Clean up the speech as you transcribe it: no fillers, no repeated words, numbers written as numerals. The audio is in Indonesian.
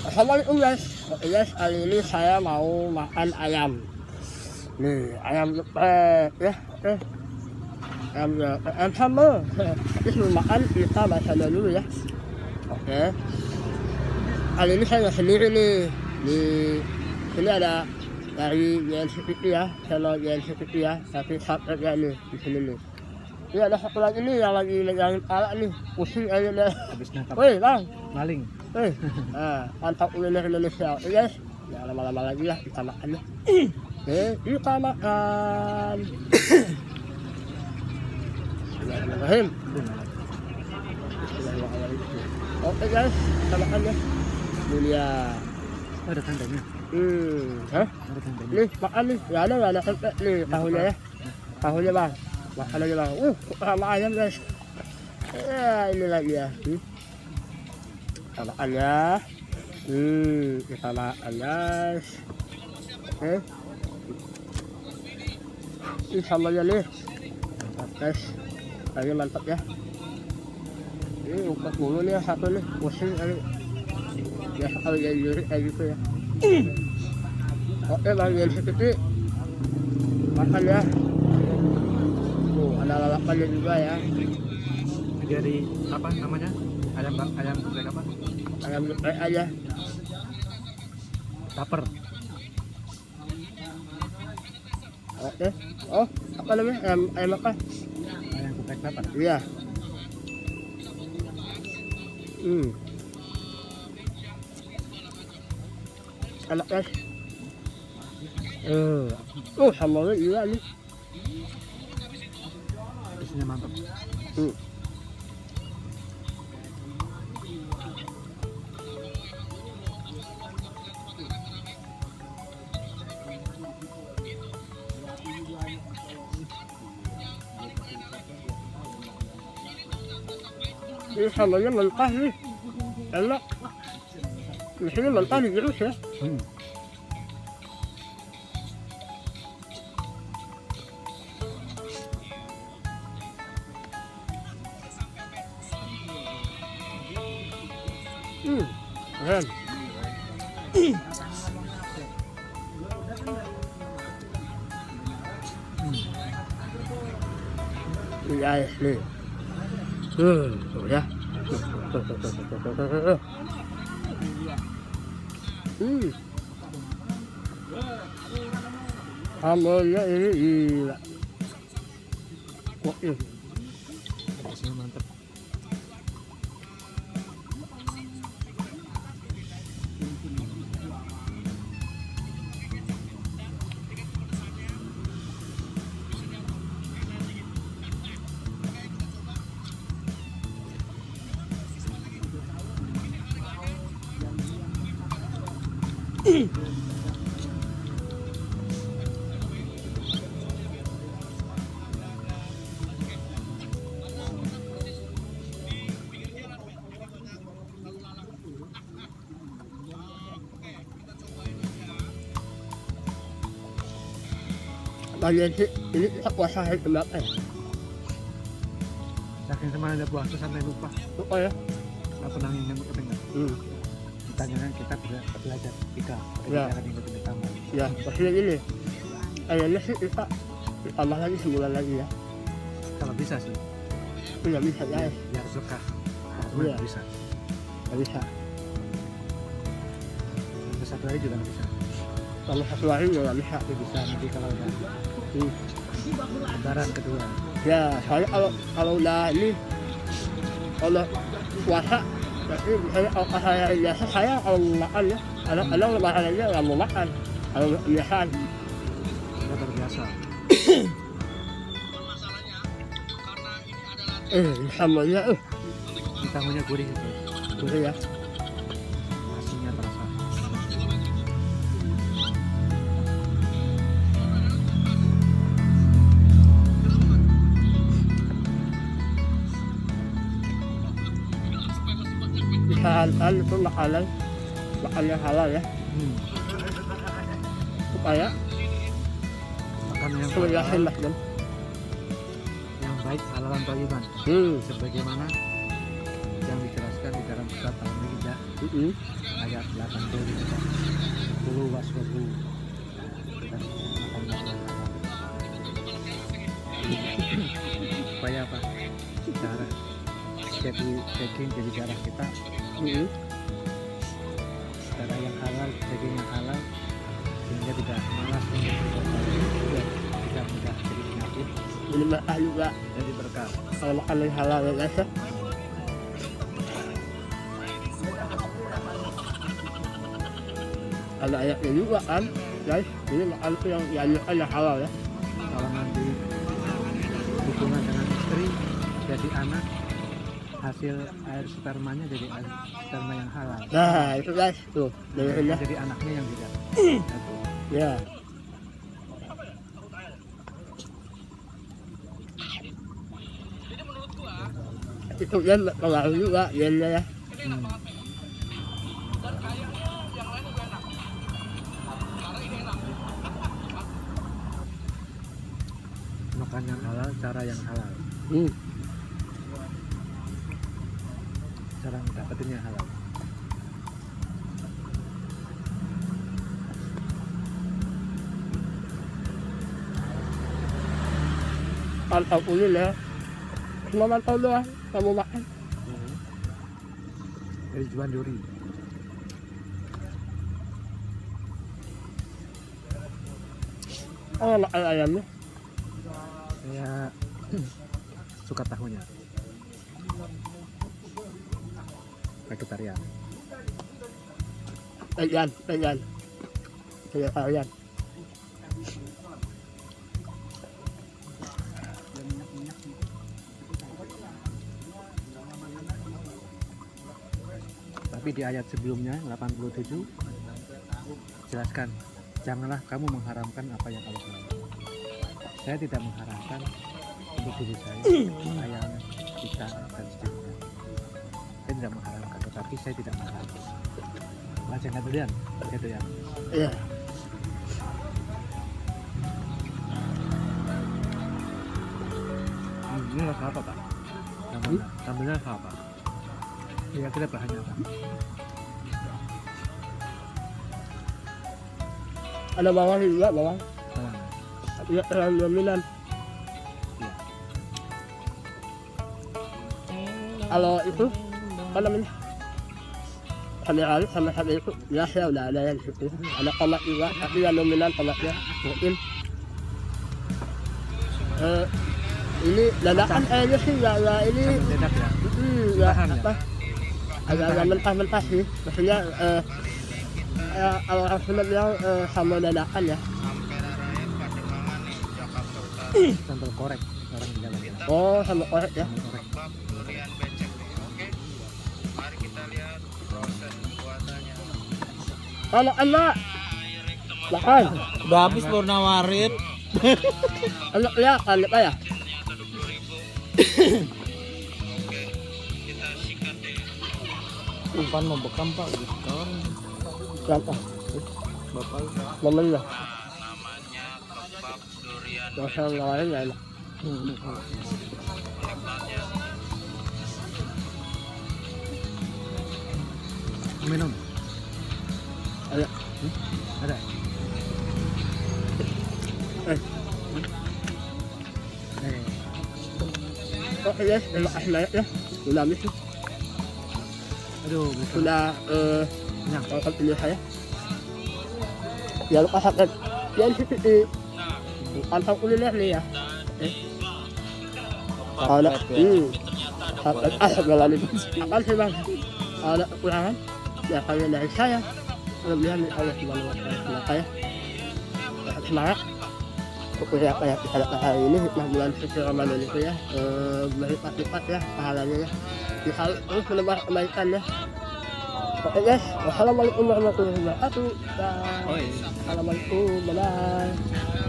Assalamualaikum guys. Oke guys, kali ini saya mau makan ayam. Nih, ayam geprek ya. Ayam sambal. Sebelum makan kita baca dulu ya. Oke. Kali ini saya nggak sendiri nih. Di sini ada dari JNCTV ya, channel JNCTV ya. Tapi subscribe nih di sini nih. Ini ada satu lagi nih yang lagi megangin kepala nih, pusing aja deh. Habis nangkap Woi bang, maling. Mantap kuliner Indonesia. Oke guys, ya lama-lama lagi lah kita makan ya. Kita makan. Bismillahirrahmanirrahim. Oke guys, kita makan ya. Ini dia. Ada tandanya. Ada tandanya. Nih makan nih, nggak ada tempe nih tahunya ya. Tahunya bang. Makan aja bang, sama ayam guys. Ya ini lagi ya. Kita makan ya. Kita makan guys. Oke. Ini sambalnya nih. Mantap guys. Lagi mantap ya. Ini upas mulu nih satu nih. Pusing kali. Ya kalau jadi kayak gitu ya. Oke bang, jadi seperti makan ya. Ada lalapannya juga ya. Dari apa namanya? Ayam geprek apa? Ayam geprek aja. Taper. Oke. Oh, apa namanya? Ayam apa? Ayam geprek taper. Iya. Enak guys. Sambalnya juga nih. Isinya mantap. Ini sambalnya mentah nih. Enak. Di sini mentah digerus ya. Keren. Ini guys nih. Tuh ya. Sambalnya ini gila. Oke. Isinya mantap. Banyak sih, ini kita puasa hari keberapa ya? Saking semangat puasa sampai lupa. Lupa ya? Nggak pernah ingat kedengar. Ditanyakan kita belajar tiga. Ya. Kita ingat tamu. Ya, maksudnya gini. Kayaknya sih kita tambah lagi sebulan lagi ya. Kalau bisa sih. Nggak bisa guys. Biar suka. Iya. Bisa. Nggak bisa. Sampai satu hari juga nggak bisa. Kalau satu hari juga nggak bisa. Tapi bisa nanti kalau udah lebaran kedua. Ya, soalnya kalau udah ini, kalau puasa, berarti misalnya kalau saya biasa saya kalau mau makan ya, kadang lebaran aja nggak mau makan. Kalau kebiasaan. Udah terbiasa. Sambalnya Tamunya gurih itu. gurih ya. Nasinya terasa. Disarankan itu makan yang halal ya, supaya Makan yang kebiasaan halal, mas Don. yang baik halal dan thayyiban. Sebagaimana yang dijelaskan di dalam surat Al-Maidah ayat 80 kulu waswabu kita makan makanan halal. Supaya apa? Darah daging jadi darah kita, darah yang halal, daging yang halal, sehingga tidak malas untuk tidak mudah jadi penyakit. Ini berkah juga Jadi berkah. kalau makan yang halal ya guys ya. Ada ayatnya juga kan guys, ini makan tuh yang dianjurkan yang halal ya. Kalau nanti hubungan dengan istri jadi anak, hasil air spermanya jadi air sperma yang halal. Nah itu guys tuh dengerin ya. Jadi anaknya yang tidak. Ya. Itu kan pengaruh juga gennya ya. Makan yang halal, cara yang halal. Cara dapetinnya halal. Alhamdulillah. Selamat tahun doang kamu makan. Dari Juan Duri. Oh makan ayamnya. Saya suka tahunya. Vegetarian. Vegan. Vegetarian. Tapi di ayat sebelumnya 87 jelaskan, janganlah kamu mengharamkan apa yang Allah haramkan. Saya tidak mengharamkan untuk diri saya, ayam, kita dan seterusnya. Saya tidak mengharamkan, tetapi saya tidak mengharamkan. Baca nggak duluan, gitu ya. Iya. Ini rasa apa Pak? Sambelnya rasa apa? Ya kita bahannya apa? Ada bawang juga bawang. Bawang. Ya terlalu dominan. Iya. Kalau itu apa namanya? Hari-hari sama hari itu ya saya udah ada yang situ. Ada tomat juga, tapi yang dominan tomatnya mungkin. Ini dadakan kayaknya sih nggak ini. Dadak ya. Ya Tahan ya? apa? Agak mentah-mentah sih. Maksudnya kalau aku bilang sama dadakan ya. Sambal korek orang di jalan. Oh sama korek ya. Sambal korek. Durian becek. Oke. Mari kita lihat proses pembuatannya. Kalau anak makan. Udah habis baru nawarin. Anak kelihatan apa ya? Ternyata 20.000. Oke. Kita sikat deh. Umpan mau bekam Pak, gitu kan. Siapa? Bapak Momen lah. Namanya kebab durian Masa ngawain nggak enak. penikmatnya. Minum. Ada. Ada. Oke guys, terima kasih banyak ya. Sudah habis nih. Aduh, betul. Sudah Kenyang. nonton video saya. Jangan lupa subscribe dan di pantau kuliner nih ya. Ada subscribe akan sih bang. Ada kekurangan ya kalian dari saya. Kelebihan dari Allah Subhanahu wa Ta'ala. Ya. Semangat. Pokoknya apa yang kita lakukan hari ini hikmah bulan suci Ramadan itu ya berlipat-lipat ya pahalanya ya. Bisa terus menambah kebaikan ya. Oke guys, wassalamualaikum warahmatullahi wabarakatuh. Assalamualaikum, bye bye.